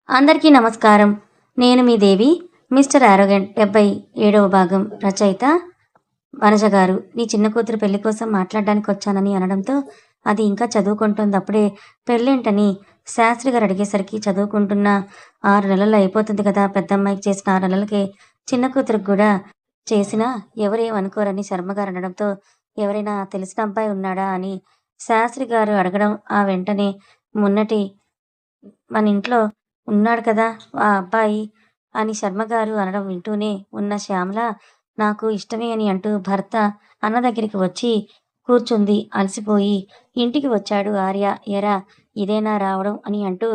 అందరికీ నమస్కారం. నేను మీ దేవి. మిస్టర్ ఆరోగెంట్ 77వ భాగం రచయిత వనజ గారు. నీ చిన్న కూతురు పెళ్లి కోసం మాట్లాడడానికి వచ్చానని అనడంతో అది ఇంకా చదువుకుంటోంది. అప్పుడే పెళ్ళేంటని శాస్త్రి గారు అడిగేసరికి చదువుకుంటున్న 6 నెలలు అయిపోతుంది కదా! పెద్దమ్మాయికి చేసిన 6 నెలలకే చిన్న కూతురికి కూడా చేసినా ఎవరేమనుకోరని శర్మగారు అనడంతో ఎవరైనా తెలిసిన అబ్బాయి ఉన్నాడా అని శాస్త్రి గారు అడగడం, ఆ వెంటనే మొన్నటి మన ఇంట్లో ఉన్నాడు కదా! ఆ అబ్బాయి అని శర్మగారు అనడం వింటూనే ఉన్న శ్యామల నాకు ఇష్టమే అని అంటూ భర్త అన్న దగ్గరికి వచ్చి కూర్చుంది. అలసిపోయి ఇంటికి వచ్చాడు ఆర్య. "ఏరా ఇదేనా రావడం" అని అంటూ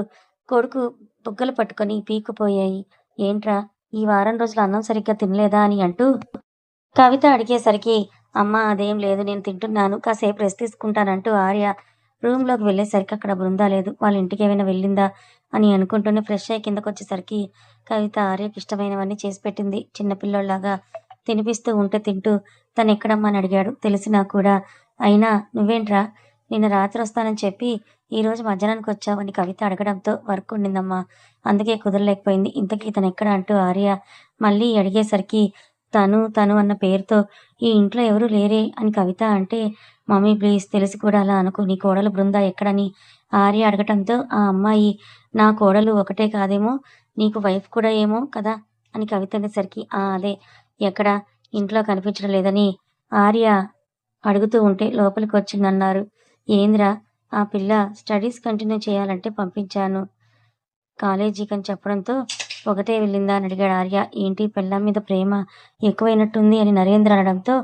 కొడుకు బుగ్గలు పట్టుకొని పీక్కుపోయాయి. "ఏంట్రా ఈ వారం రోజులు అన్నం సరిగ్గా తినలేదా" అని అంటూ కవిత అడిగేసరికి "అమ్మా అదేం లేదు, నేను తింటున్నాను. కాసేపు రెస్ట్ తీసుకుంటానంటూ" ఆర్య రూమ్‌లోకి వెళ్ళేసరికి అక్కడ బృందా లేదు. వాళ్ళ ఇంటికేమైనా వెళ్ళిందా అని అనుకుంటూనే ఫ్రెష్ అయ్యి కిందకొచ్చేసరికి కవిత ఆర్యకి ఇష్టమైనవన్నీ చేసి పెట్టింది. చిన్న పిల్లోడిలాగా తినిపిస్తూ ఉంటే తింటూ "తనెక్కడమ్మా" అని అడిగాడు. తెలిసినా కూడా "అయినా నువ్వేంట్రా నిన్న రాత్రి వస్తానని చెప్పి ఈరోజు మధ్యాహ్నానికొచ్చావు" అని కవిత అడగడంతో "వర్క్ ఉండిందమ్మా. అందుకే కుదరలేకపోయింది. ఇంతకీ తనెక్కడ" అంటూ ఆర్య మళ్ళీ అడిగేసరికి తను అన్న పేరుతో "ఈ ఇంట్లో ఎవరూ లేరే" అని కవిత అంటే "మమ్మీ ప్లీజ్ తెలిసి కూడా అలా అనకు. నీ కోడలు బృంద ఎక్కడని" ఆర్య అడగటంతో "ఆ అమ్మాయి నా కోడలు ఒకటే కాదేమో, నీకు వైఫ్ కూడా ఏమో కదా" అని కవిత అనేసరికి "ఆ! అదే. ఎక్కడ ఇంట్లో కనిపించడం లేదని" ఆర్య అడుగుతూ ఉంటే లోపలికొచ్చిందన్నారు. "ఏందిరా ఆ పిల్ల స్టడీస్ కంటిన్యూ చేయాలంటే పంపించాను కాలేజీకని చెప్పడంతో ఒకటే వెళ్ళిందా" అని అడిగాడు ఆర్య. "ఏంటి పెళ్ళాం మీద ప్రేమ ఎక్కువైనట్టుంది" అని నరేంద్ర అనడంతో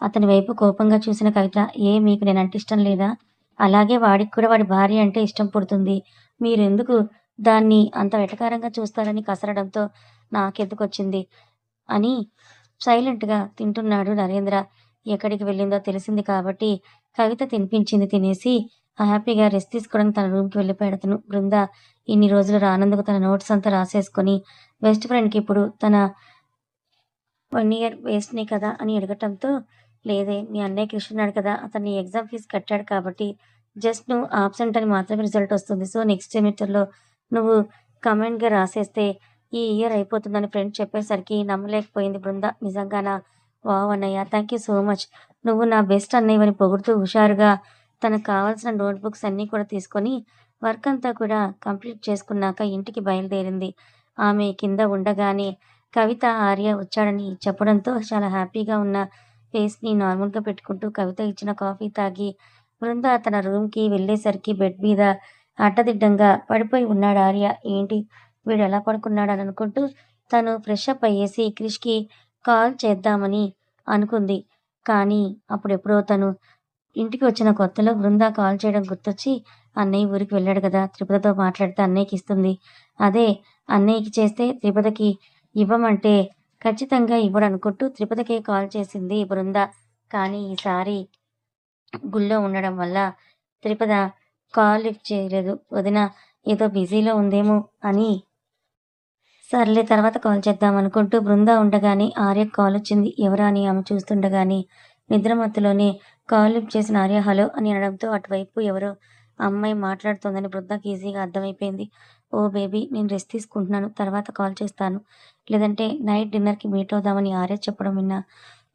అతని వైపు కోపంగా చూసిన కవిత మీకు నేనంటే ఇష్టం లేదా? అలాగే వాడికి కూడా వాడి భార్య అంటే ఇష్టం పుడుతుంది. మీరెందుకు దాన్ని అంత వెటకారంగా చూస్తారని కసరడంతో నాకెందుకొచ్చింది అని సైలెంట్‌గా తింటున్నాడు నరేంద్ర. ఎక్కడికి వెళ్ళిందో తెలిసింది కాబట్టి కవిత తినిపించింది తినేసి హ్యాపీగా రెస్ట్ తీసుకోవడానికి తన రూమ్‌కి వెళ్ళిపోయాడతను. బృంద ఇన్ని రోజులు రానందుకు తన నోట్స్ అంతా రాసేసుకొని బెస్ట్ ఫ్రెండ్‌కి ఇప్పుడు తన 1 ఇయర్ వేస్ట్‌నే కదా అని అడగటంతో లేదే మీ అన్నయ్యకి ఇస్తున్నాడు కదా! అతను నీ ఎగ్జామ్ ఫీజ్ కట్టాడు కాబట్టి జస్ట్ నువ్వు ఆబ్సెంట్ అని మాత్రమే రిజల్ట్ వస్తుంది. సో, నెక్స్ట్ సెమిస్టర్‌లో నువ్వు కంబైన్డ్‌గా రాసేస్తే ఈ ఇయర్ అయిపోతుందని ఫ్రెండ్ చెప్పేసరికి నమ్మలేకపోయింది బృంద. నిజంగానా? వావ్ అన్నయ్య! Thank you so much. నువ్వు నా బెస్ట్ అన్నయ్యవని పొగుడుతూ హుషారుగా తనకు కావాల్సిన నోట్‌బుక్స్ అన్నీ కూడా తీసుకొని వర్క్ అంతా కూడా కంప్లీట్ చేసుకున్నాక ఇంటికి బయలుదేరింది. ఆమె కింద ఉండగానే కవిత, ఆర్య వచ్చాడని చెప్పడంతో చాలా హ్యాపీగా ఉన్న ఫేస్‌ని నార్మల్‌గా పెట్టుకుంటూ కవిత ఇచ్చిన కాఫీ తాగి బృంద తన రూమ్‌కి వెళ్ళేసరికి బెడ్ మీద అడ్డదిడ్డంగా పడిపోయి ఉన్నాడు ఆర్య. ఏంటి వీడెలా పడుకున్నాడని అనుకుంటూ తను ఫ్రెష్ అప్ అయ్యేసి క్రిష్‌కి కాల్ చేద్దామని అనుకుంది. కానీ అప్పుడెప్పుడో తను ఇంటికి వచ్చిన కొత్తలో బృంద కాల్ చేయడం గుర్తొచ్చి అన్నయ్య ఊరికి వెళ్ళాడు కదా! త్రిపురతో మాట్లాడితే అన్నయ్యకి ఇస్తుంది. అదే అన్నయ్యకి చేస్తే త్రిపురకి ఇవ్వమంటే ఖచ్చితంగా ఇవ్వడనుకుంటూ త్రిపురకే కాల్ చేసింది బృంద. కానీ ఈసారి గుళ్ళో ఉండడం వల్ల త్రిపుర కాల్ లిఫ్ట్ చేయలేదు. వదిన ఏదో బిజీలో ఉందేమో అని సర్లే తర్వాత కాల్ చేద్దాం అనుకుంటూ బృంద ఉండగానే ఆర్యకి కాలొచ్చింది. ఎవరా అని ఆమె చూస్తుండగానే నిద్రమత్తులోనే కాల్ లిఫ్ట్ చేసిన ఆర్య హలో అని అనడంతో అటువైపు ఎవరో అమ్మాయి మాట్లాడుతోందని బృందకి ఈజీగా అర్థమైపోయింది. ఓ బేబీ నేను రెస్ట్ తీసుకుంటున్నాను. తర్వాత కాల్ చేస్తాను. లేదంటే నైట్ డిన్నర్‌కి మీట్ అవుదామని ఆర్య చెప్పడం విన్న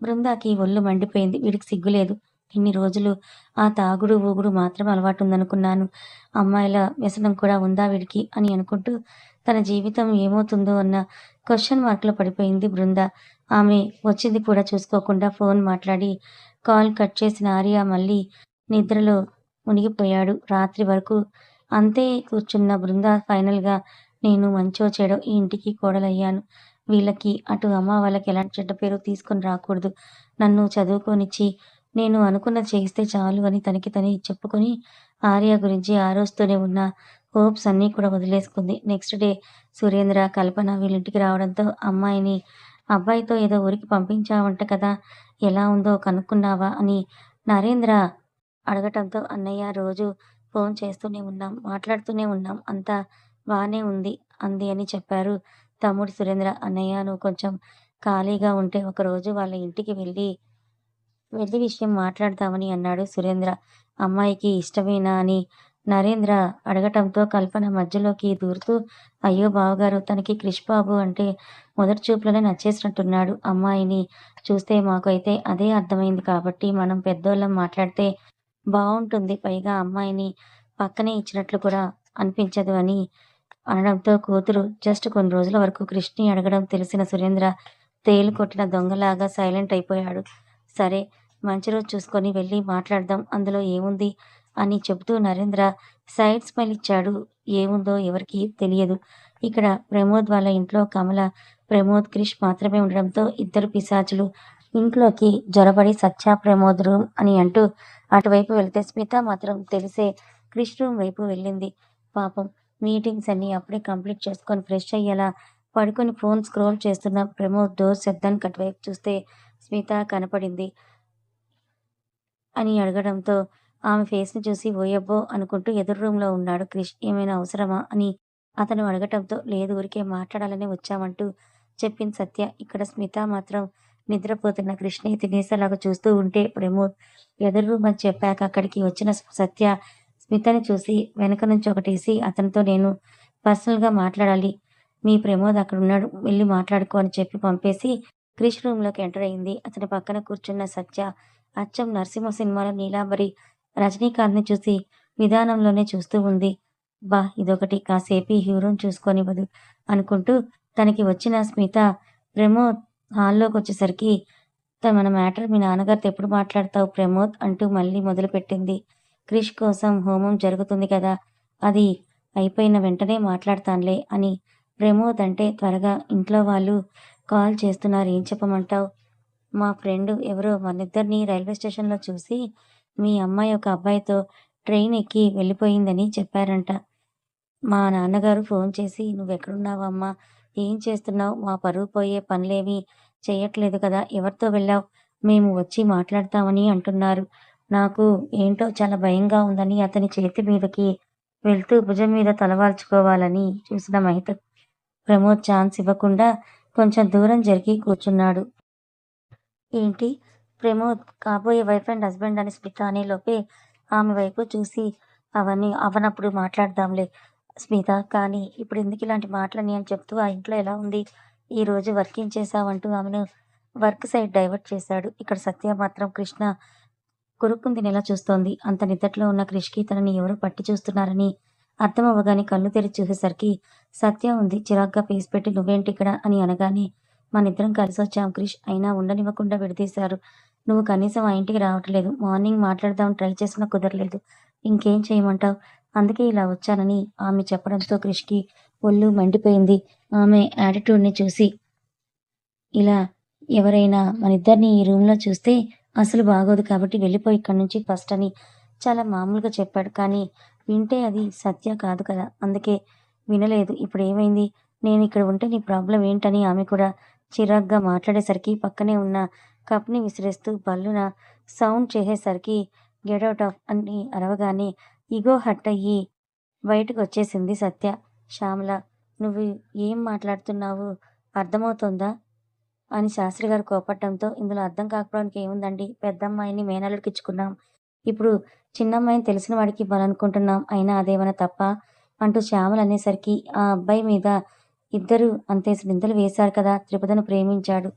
బృందాకి ఒళ్ళు మండిపోయింది. వీడికి సిగ్గులేదు. ఇన్ని రోజులు ఆ తాగుడు, ఊగుడు మాత్రమే అలవాటుందనుకున్నాను. అమ్మాయిల వ్యసనం కూడా ఉందా వీడికి అని అనుకుంటూ తన జీవితం ఏమవుతుందో అన్న క్వెషన్ మార్క్‌లో పడిపోయింది బృంద. ఆమె వచ్చింది కూడా చూసుకోకుండా ఫోన్ మాట్లాడి కాల్ కట్ చేసిన ఆర్య మళ్ళీ నిద్రలో మునిగిపోయాడు. రాత్రి వరకు అంతే కూర్చున్న బృంద ఫైనల్‌గా నేను మంచో చెడో ఈ ఇంటికి కోడలయ్యాను. వీళ్ళకి అటు అమ్మ వాళ్ళకి ఎలాంటి చెడ్డ పేరు తీసుకొని రాకూడదు. నన్ను చదువుకోనిచ్చి నేను అనుకున్నది చేయిస్తే చాలు అని తనకి తనే చెప్పుకొని ఆర్య గురించి ఆరోస్తూనే ఉన్న హోప్స్ అన్నీ కూడా వదిలేసుకుంది. నెక్స్ట్ డే సురేంద్ర, కల్పన వీళ్ళింటికి రావడంతో అమ్మాయిని అబ్బాయితో ఏదో ఊరికి పంపించావంట కదా! ఎలా ఉందో కనుక్కున్నావా? అని నరేంద్ర అడగటంతో అన్నయ్య రోజు ఫోన్ చేస్తూనే ఉన్నాం. మాట్లాడుతూనే ఉన్నాం. అంతా బానే ఉంది అంది అని చెప్పారు తమ్ముడు సురేంద్ర. అన్నయ్య నువ్వు కొంచెం ఖాళీగా ఉంటే ఒకరోజు వాళ్ళ ఇంటికి వెళ్ళి విషయం మాట్లాడదామని అన్నాడు సురేంద్ర. అమ్మాయికి ఇష్టమేనా అని నరేంద్ర అడగటంతో కల్పన మధ్యలోకి దూరుతూ, అయ్యో బావగారు, తనకి క్రిష్ బాబు అంటే మొదటి చూపులోనే నచ్చేసినట్టున్నాడు. అమ్మాయిని చూస్తే మాకైతే అదే అర్థమైంది కాబట్టి మనం పెద్దోళ్ళం మాట్లాడితే బావుంటుంది. పైగా అమ్మాయిని పక్కనే ఇచ్చినట్లు కూడా అనిపించదు అని అనడంతో కూతురు జస్ట్ కొన్ని రోజుల వరకు క్రిష్‌ని అడగడం తెలిసిన సురేంద్ర తేలు కొట్టిన దొంగలాగా సైలెంట్ అయిపోయాడు. సరే, మంచి రోజు చూసుకొని వెళ్లి మాట్లాడదాం. అందులో ఏముంది అని చెబుతూ నరేంద్ర సైడ్ స్మైల్ ఇచ్చాడు. ఏముందో ఎవరికీ తెలియదు. ఇక్కడ ప్రమోద్ వాళ్ళ ఇంట్లో కమల, ప్రమోద్, క్రిష్ మాత్రమే ఉండడంతో ఇద్దరు పిశాచులు ఇంట్లోకి జొరబడి సత్య, ప్రమోద్ రూమ్ అని అంటూ అటువైపు వెళ్తే స్మిత మాత్రం తెలిసే క్రిష్ రూమ్ వైపు వెళ్ళింది. పాపం మీటింగ్స్ అన్నీ అప్పుడే కంప్లీట్ చేసుకొని ఫ్రెష్ అయ్యేలా పడుకొని ఫోన్ స్క్రోల్ చేస్తున్న ప్రమోద్ డోర్ శబ్దానికి అటువైపు చూస్తే స్మిత కనపడింది అని అడగడంతో ఆమె ఫేస్‌ని చూసి ఓయబ్బో అనుకుంటూ ఎదురు రూమ్‌లో ఉన్నాడు క్రిష్. ఏమైనా అవసరమా అని అతను అడగటంతో లేదు, ఊరికే మాట్లాడాలనే వచ్చామంటూ చెప్పింది సత్య. ఇక్కడ స్మిత మాత్రం నిద్రపోతున్న క్రిష్‌ని తినేసేలాగా చూస్తూ ఉంటే ప్రమోద్ ఎదురు రూమ్ అని చెప్పాక అక్కడికి వచ్చిన సత్య స్మితని చూసి వెనక నుంచి ఒకటేసి అతనితో నేను పర్సనల్‌గా మాట్లాడాలి. మీ ప్రమోద్ అక్కడున్నాడు. వెళ్లి మాట్లాడుకో అని చెప్పి పంపేసి క్రిష్ రూమ్‌లోకి ఎంటర్ అయింది. అతని పక్కన కూర్చున్న సత్య అచ్చం నరసింహ సినిమాలో నీలాంబరి రజనీకాంత్‌ని చూసి విధానంలోనే చూస్తూ ఉంది. అబ్బా! ఇదొకటి, కాసేపు ఈ హీరోని చూసుకోనివ్వదు అనుకుంటూ తనకి వచ్చిన స్మిత ప్రమోద్ హాల్లోకొచ్చేసరికి మన మ్యాటర్ మీ నాన్నగారితో ఎప్పుడు మాట్లాడతావు ప్రమోద్ అంటూ మళ్ళీ మొదలుపెట్టింది. క్రిష్ కోసం హోమం జరుగుతుంది కదా! అది అయిపోయిన వెంటనే మాట్లాడతానులే అని ప్రమోద్ అంటే త్వరగా ఇంట్లో వాళ్ళు కాల్ చేస్తున్నారు. ఏం చెప్పమంటావు? మా ఫ్రెండ్ ఎవరో మనిద్దరిని రైల్వే స్టేషన్‌లో చూసి మీ అమ్మాయి ఒక అబ్బాయితో ట్రైన్ ఎక్కి వెళ్ళిపోయిందని చెప్పారంట. మా నాన్నగారు ఫోన్ చేసి "నువ్వెక్కడున్నావమ్మా? ఏం చేస్తున్నావు? మా పరువు పోయే పనులేమీ చెయ్యట్లేదు కదా! ఎవరితో వెళ్ళావు? మేము వచ్చి మాట్లాడతామని" అంటున్నారు. నాకు ఏంటో చాలా భయంగా ఉందని అతని చేతి మీదకి వెళ్తూ భుజం మీద తలవాల్చుకోవాలని చూసిన మహిత ప్రమోద్ ఛాన్స్ ఇవ్వకుండా కొంచెం దూరం జరిగి కూర్చున్నాడు. ఏంటి? ప్రమోద్ కాబోయే వైఫ్ అండ్ హస్బెండ్ అని స్మిత అనేలోపే ఆమె వైపు చూసి అవ్వనప్పుడు మాట్లాడదాంలే స్మిత. కానీ ఇప్పుడెందుకు ఇలాంటి మాటలని అని చెప్తూ ఆ ఇంట్లో ఎలా ఉంది? ఈరోజు వర్కేం చేశావంటూ ఆమెను వర్క్ సైడ్ డైవర్ట్ చేశాడు. ఇక్కడ సత్య మాత్రం కృష్ణ కొరుక్కుని తినేలా చూస్తోంది. అంత నిద్దట్లో ఉన్న క్రిష్‌కి తనని ఎవరో పట్టి చూస్తున్నారని అర్థమవ్వగానే కళ్ళు తెరిచి చూసేసరికి సత్య ఉంది. చిరాగ్గా ఫేస్ పెట్టి నువ్వేంటిక్కడ అని అనగానే మనిద్దరం కలిసొచ్చాం క్రిష్. అయినా ఉండనివ్వకుండా విడదీశారు. నువ్వు కనీసం ఆ ఇంటికి రావట్లేదు. మార్నింగ్ మాట్లాడదామని ట్రై చేసినా కుదరలేదు. ఇంకేం చేయమంటావు? అందుకే ఇలా వచ్చానని ఆమె చెప్పడంతో క్రిష్‌కి ఒళ్ళు మండిపోయింది. ఆమె యాటిట్యూడ్‌ని చూసి. ఇలా ఎవరైనా మనిద్దరిని ఈ రూమ్‌లో చూస్తే అసలు బాగోదు కాబట్టి వెళ్ళిపో ఇక్కడి నుంచి ఫస్ట్ అని చాలా మామూలుగా చెప్పాడు. కానీ వింటే అది సత్య కాదు కదా! అందుకే వినలేదు. ఇప్పుడేమైంది? నేనిక్కడ ఉంటే నీ ప్రాబ్లమ్ ఏంటని ఆమె కూడా చిరాగ్గా మాట్లాడేసరికి పక్కనే ఉన్న కప్‌ని విసిరేస్తూ భళ్ళున సౌండ్ చేసేసరికి గెట్ ఔట్ ఆఫ్ అని అరవగానే ఇగో హర్ట్ అయ్యి బయటకొచ్చేసింది సత్య. శ్యామల, నువ్వు ఏం మాట్లాడుతున్నావు అర్థమవుతోందా? అని శాస్త్రి గారు కోపడ్డంతో ఇందులో అర్థం కాకపోవడానికి ఏముందండి? పెద్దమ్మాయిని మేనల్లుడికిచ్చుకున్నాం. ఇప్పుడు చిన్నమ్మాయిని తెలిసిన వాడికి ఇవ్వాలనుకుంటున్నాం. అయినా అదేమన్నా తప్పా? అంటూ శ్యామల అనేసరికి ఆ అబ్బాయి మీద ఇద్దరు అంతేసి నిందలు వేశారు కదా! త్రిపుదను ప్రేమించాడు.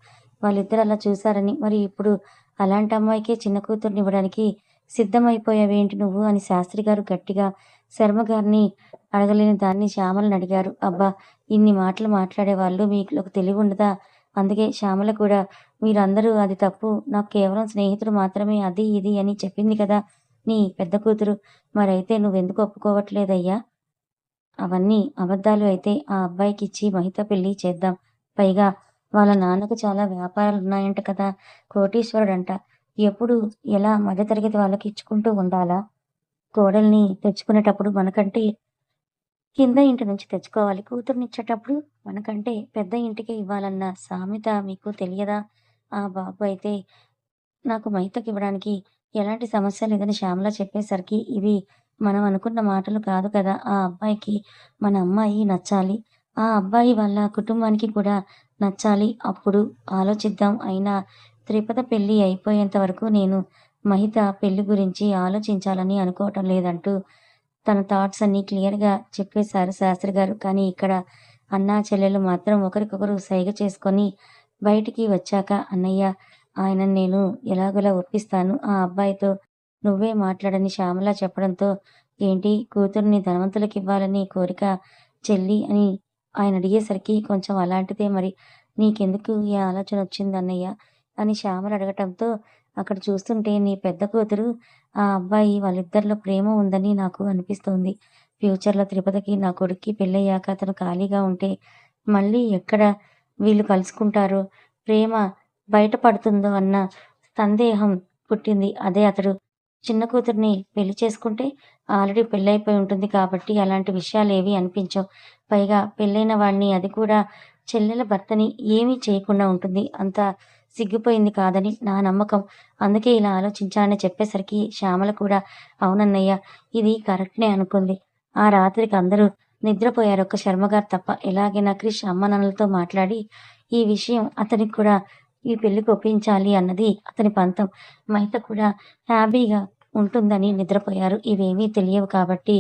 వాళ్ళిద్దరూ అలా చూశారని, మరి ఇప్పుడు అలాంటి అమ్మాయికే చిన్న కూతుర్నివ్వడానికి సిద్ధమైపోయావేంటి నువ్వు? అని శాస్త్రి గారు గట్టిగా శర్మ గారిని అడగలేని దాన్ని శ్యామలని అడిగారు. అబ్బా! ఇన్ని మాటలు మాట్లాడేవాళ్ళు మీలోకి తెలివుండదా? అందుకే శ్యామల కూడా మీరందరూ అది తప్పు. నాకు కేవలం స్నేహితుడు మాత్రమే అది, ఇది అని చెప్పింది కదా నీ పెద్ద కూతురు. మరైతే నువ్వెందుకు ఒప్పుకోవట్లేదయ్యా? అవన్నీ అబద్ధాలు అయితే ఆ అబ్బాయికిచ్చి మహిత పెళ్లి చేద్దాం. పైగా వాళ్ళ నాన్నకు చాలా వ్యాపారాలున్నాయంట కదా! కోటీశ్వరుడంట. ఎప్పుడు ఎలా మధ్యతరగతి వాళ్ళకి ఇచ్చుకుంటూ ఉండాలా? కోడల్ని తెచ్చుకునేటప్పుడు మనకంటే కింద ఇంటి నుంచి తెచ్చుకోవాలి. కూతుర్నిచ్చేటప్పుడు మనకంటే పెద్ద ఇంటికే ఇవ్వాలన్న సామెత మీకు తెలియదా? ఆ బాబు అయితే నాకు మహితకివ్వడానికి ఎలాంటి సమస్య లేదని శ్యామల చెప్పేసరికి, ఇవి మనం అనుకున్న మాటలు కాదు కదా! ఆ అబ్బాయికి మన అమ్మాయి నచ్చాలి. ఆ అబ్బాయి వాళ్ళ కుటుంబానికి కూడా నచ్చాలి. అప్పుడు ఆలోచిద్దాం. అయినా త్రిపద పెళ్లి అయిపోయేంత వరకు నేను మహిత పెళ్లి గురించి ఆలోచించాలని అనుకోవటం లేదంటూ తన థాట్స్ అన్నీ క్లియర్‌గా చెప్పేశారు శాస్త్రి గారు. కానీ ఇక్కడ అన్నా, చెల్లెలు మాత్రం ఒకరికొకరు సైగ చేసుకొని బయటికి వచ్చాక, "అన్నయ్య, ఆయనని నేను ఎలాగోలా ఒప్పిస్తాను. ఆ అబ్బాయితో నువ్వే మాట్లాడని" శ్యామల చెప్పడంతో, "ఏంటి కూతురిని ధనవంతులకివ్వాలని కోరిక చెల్లి" అని ఆయన అడిగేసరికి, "కొంచెం అలాంటిదే మరి. నీకెందుకు ఈ ఆలోచనొచ్చిందన్నయ్య" అని శ్యామల అడగటంతో, "అక్కడ చూస్తుంటే నీ పెద్ద కూతురు, ఆ అబ్బాయి వాళ్ళిద్దరిలో ప్రేమ ఉందని నాకు అనిపిస్తోంది. ఫ్యూచర్‌లో తిరుపతికి నా కొడుక్కి పెళ్ళయ్యాక అతను ఖాళీగా ఉంటే మళ్ళీ ఎక్కడ వీళ్ళు కలుసుకుంటారో, ప్రేమ బయట పడుతుందో అన్న సందేహం పుట్టింది. అదే అతడు చిన్న కూతురిని పెళ్లి చేసుకుంటే ఆల్రెడీ పెళ్లయిపోయి ఉంటుంది కాబట్టి అలాంటి విషయాలేవీ అనిపించవు. పైగా పెళ్ళైన వాడిని, అది కూడా చెల్లెల భర్తని ఏమీ చేయకుండా ఉంటుంది. అంత సిగ్గిపోయింది కాదని నా నమ్మకం. అందుకే ఇలా ఆలోచించానని చెప్పేసరికి శ్యామల కూడా అవునన్నయ్య, ఇది కరెక్ట్‌నే అనుకుంది. ఆ రాత్రికి అందరూ నిద్రపోయారు. ఒక్క శర్మగారు తప్ప. ఎలాగైనా క్రిష్ అమ్మానాన్నలతో మాట్లాడి ఈ విషయం అతనికి కూడా ఈ పెళ్ళికి ఒప్పించాలి అన్నది అతని పంతం. మహిత కూడా హ్యాపీగా ఉంటుందని నిద్రపోయారు. ఇవేమీ తెలియవు కాబట్టి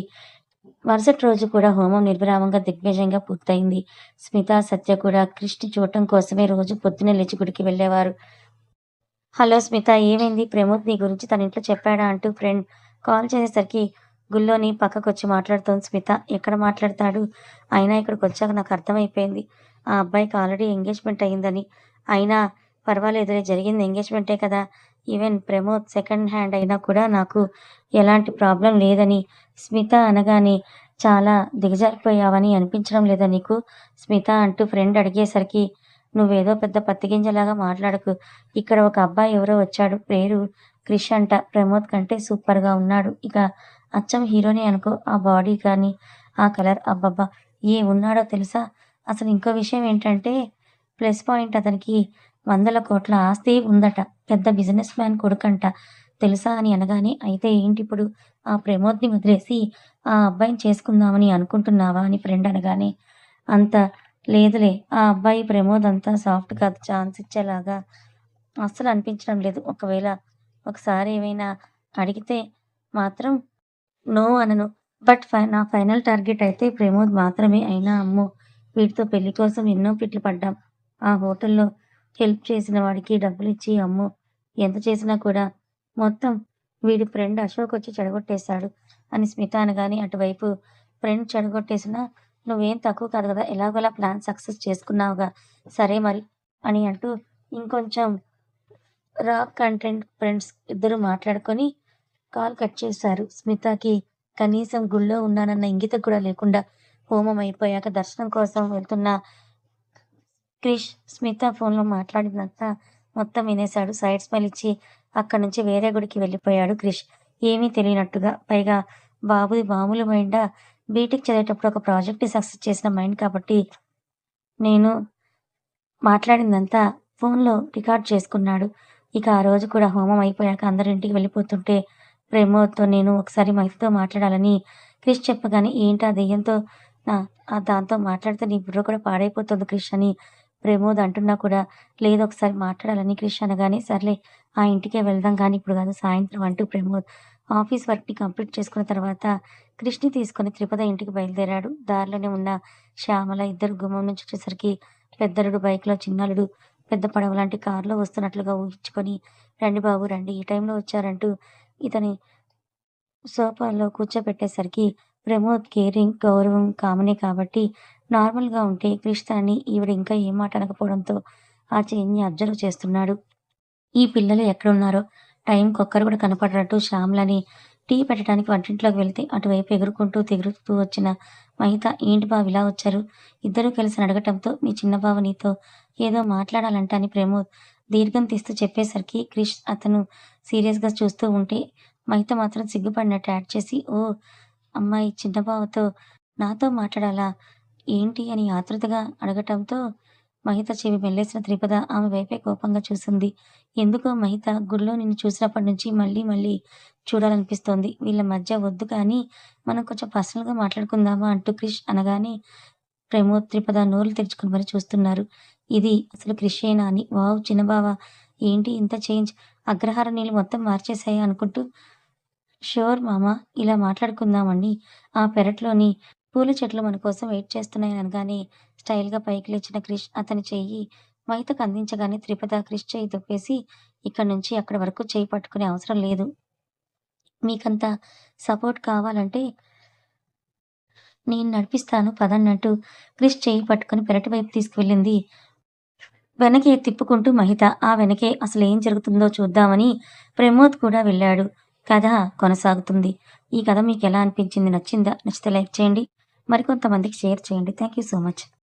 మరుసటి రోజు కూడా హోమం నిర్విరామంగా దిగ్విజయంగా పూర్తయింది. స్మిత, సత్య కూడా క్రిష్‌ని చూడటం కోసమే రోజు పొద్దున్నే లేచి గుడికి వెళ్ళేవారు. హలో స్మిత, ఏమైంది? ప్రమోద్ నీ గురించి తన ఇంట్లో చెప్పాడా అంటూ ఫ్రెండ్ కాల్ చేసేసరికి గుళ్ళోని పక్కకొచ్చి మాట్లాడుతోంది స్మిత. ఎక్కడ మాట్లాడతాడు? అయినా ఇక్కడికొచ్చాక నాకు అర్థమైపోయింది. ఆ అబ్బాయికి ఆల్రెడీ ఎంగేజ్‌మెంట్ అయిందని. అయినా పర్వాలేదులే, జరిగింది ఎంగేజ్‌మెంటే కదా! ఈవెన్ ప్రమోద్ సెకండ్ హ్యాండ్ అయినా కూడా నాకు ఎలాంటి ప్రాబ్లమ్ లేదని స్మిత అనగానే చాలా దిగజారిపోయావని అనిపించడం లేదా నీకు? స్మిత అంటూ ఫ్రెండ్ అడిగేసరికి నువ్వేదో పెద్ద పత్తిగింజలాగా మాట్లాడకు. ఇక్కడ ఒక అబ్బాయి ఎవరో వచ్చాడు. పేరు క్రిష్ అంట. ప్రమోద్ కంటే సూపర్‌గా ఉన్నాడు. ఇక అచ్చం హీరోనే అనుకో. ఆ బాడీ కానీ, ఆ కలర్ అబ్బబ్బా! ఏమున్నాడో తెలుసా? అసలు ఇంకో విషయం ఏంటంటే ప్లస్ పాయింట్, అతనికి వందల కోట్ల ఆస్తి ఉందట. పెద్ద బిజినెస్ మ్యాన్ కొడుకంట. తెలుసా అని అనగానే, అయితే ఏంటిప్పుడు ఆ ప్రమోద్‌ని వదిలేసి ఆ అబ్బాయిని చేసుకుందామని అనుకుంటున్నావా అని ఫ్రెండ్ అనగానే, అంత లేదులే. ఆ అబ్బాయి ప్రమోద్ అంత సాఫ్ట్ కాదు. ఛాన్స్ ఇచ్చేలాగా అస్సలు అనిపించడం లేదు. ఒకవేళ ఒకసారి ఏమైనా అడిగితే మాత్రం నో అనను. బట్ నా ఫైనల్ టార్గెట్ అయితే ప్రమోద్ మాత్రమే. అయినా అమ్మో! వీడితో పెళ్లి కోసం ఎన్నో పిట్లు పడ్డాం. ఆ హోటల్‌లో హెల్ప్ చేసిన వాడికి డబ్బులిచ్చి అమ్మో! ఎంత చేసినా కూడా మొత్తం వీడి ఫ్రెండ్ అశోక్ వచ్చి చెడగొట్టేశాడు అని స్మిత అనగానే, అటువైపు ఫ్రెండ్ చెడగొట్టేసినా నువ్వేం తక్కువ కాదు కదా! ఎలాగోలా ప్లాన్ సక్సెస్ చేసుకున్నావుగా, సరే మరి అని అంటూ ఇంకొంచెం రాక్ కంటెంట్ ఫ్రెండ్స్ ఇద్దరు మాట్లాడుకొని కాల్ కట్ చేశారు. స్మితకి కనీసం గుళ్ళో ఉన్నానన్న ఇంగితం కూడా లేకుండా హోమం అయిపోయాక దర్శనం కోసం వెళ్తున్న క్రిష్ స్మిత ఫోన్‌లో మాట్లాడిందంతా మొత్తం వినేశాడు. సైడ్ స్మైల్ ఇచ్చి అక్కడి నుంచి వేరే గుడికి వెళ్ళిపోయాడు క్రిష్. ఏమీ తెలియనట్టుగా. పైగా బాబుది మామూలు మైండా? బీటెక్ చదివేటప్పుడు ఒక ప్రాజెక్ట్‌ని సక్సెస్ చేసిన మైండ్ కాబట్టి నేను మాట్లాడిందంతా ఫోన్‌లో రికార్డ్ చేసుకున్నాడు. ఇక ఆ రోజు కూడా హోమం అయిపోయాక అందరూ ఇంటికి వెళ్ళిపోతుంటే ప్రమోద్‌తో నేను ఒకసారి మహితతో మాట్లాడాలని క్రిష్ చెప్పగానే, ఏంటి ఆ దెయ్యంతో దాంతో మాట్లాడితే నీ బుర్ర కూడా పాడైపోతుంది క్రిష్ అని ప్రమోద్ అంటున్నా కూడా, లేదు ఒకసారి మాట్లాడాలని క్రిష్ అనగానే, సర్లే ఆ ఇంటికే వెళ్దాం కానీ ఇప్పుడు కాదు సాయంత్రం అంటూ ప్రమోద్ ఆఫీస్ వర్క్‌ని కంప్లీట్ చేసుకున్న తర్వాత క్రిష్‌ని తీసుకొని తిరుపతి ఇంటికి బయలుదేరాడు. దారిలోనే ఉన్న శ్యామల ఇద్దరు గుమ్మం నుంచి వచ్చేసరికి పెద్దలుడు బైక్‌లో, చిన్నల్లుడు పెద్ద పడవ లాంటి కారులో వస్తున్నట్లుగా ఊహించుకొని, రండి బాబు రండి, ఈ టైంలో వచ్చారంటూ ఇతని సోఫాలో కూర్చోబెట్టేసరికి ప్రమోద్ కేరింగ్, గౌరవం కామనే కాబట్టి నార్మల్‌గా ఉంటే క్రిష్ తనని ఈవిడ ఇంకా ఏ మాట అనకపోవడంతో ఆ చేంజ్‌ని అబ్జర్వ్ చేస్తున్నాడు. ఈ పిల్లలు ఎక్కడున్నారో టైంకొక్కరు కూడా కనపడనట్టు శ్యామలని టీ పెట్టడానికి వంటింట్లోకి వెళ్తే అటువైపు ఎగురుకుంటూ తిరుగుతూ వచ్చిన మహిత, ఏంటి బావ ఇలా వచ్చారు? ఇద్దరూ కలిసి అడగటంతో, మీ చిన్న బావ నీతో ఏదో మాట్లాడాలంట అని ప్రమోద్ దీర్ఘం తీస్తూ చెప్పేసరికి క్రిష్ అతను సీరియస్‌గా చూస్తూ ఉంటే మహిత మాత్రం సిగ్గుపడినట్టు యాక్ట్ చేసి, ఓహ్! అమ్మాయి చిన్న బావతో నాతో మాట్లాడాలా? ఏంటి అని ఆతృతగా అడగటంతో మహిత చెవి మెల్లేసిన త్రిపద ఆమె వైపే కోపంగా చూసింది. ఎందుకో మహిత గుడిలో నిన్ను చూసినప్పటి నుంచి మళ్ళీ మళ్ళీ చూడాలనిపిస్తోంది. వీళ్ళ మధ్య వద్దు కానీ మనం కొంచెం పర్సనల్‌గా మాట్లాడుకుందామా అంటూ క్రిష్ అనగానే ప్రమోద్, త్రిపద నోర్లు తెరుచుకొని మరి చూస్తున్నారు. ఇది అసలు క్రిషేనా అని. వావ్! చిన్న బావ ఏంటి ఇంత చేంజ్? అగ్రహార నీళ్ళు మొత్తం మార్చేశాయా అనుకుంటూ షూర్ మామ. ఇలా మాట్లాడుకుందామండి. ఆ పెరట్లోని పూల చెట్లు మన కోసం వెయిట్ చేస్తున్నాయని అనగానే స్టైల్‌గా పైకి లేచిన క్రిష్ అతని చెయ్యి మైతకు అందించగానే త్రిపద క్రిష్ చెయ్యి తొప్పేసి ఇక్కడి నుంచి అక్కడి వరకు చెయ్యి పట్టుకునే అవసరం లేదు. మీకంత సపోర్ట్ కావాలంటే నేను నడిపిస్తాను పదన్నట్టు క్రిష్ చెయ్యి పట్టుకొని పెరటి వైపు తీసుకువెళ్ళింది. వెనకే తిప్పుకుంటూ మహిత. ఆ వెనకే అసలేం జరుగుతుందో చూద్దామని ప్రమోద్ కూడా వెళ్ళాడు. కథ కొనసాగుతుంది. ఈ కథ మీకెలా అనిపించింది? నచ్చిందా? నచ్చితే లైక్ చేయండి. మరికొంతమందికి షేర్ చేయండి. Thank you so much.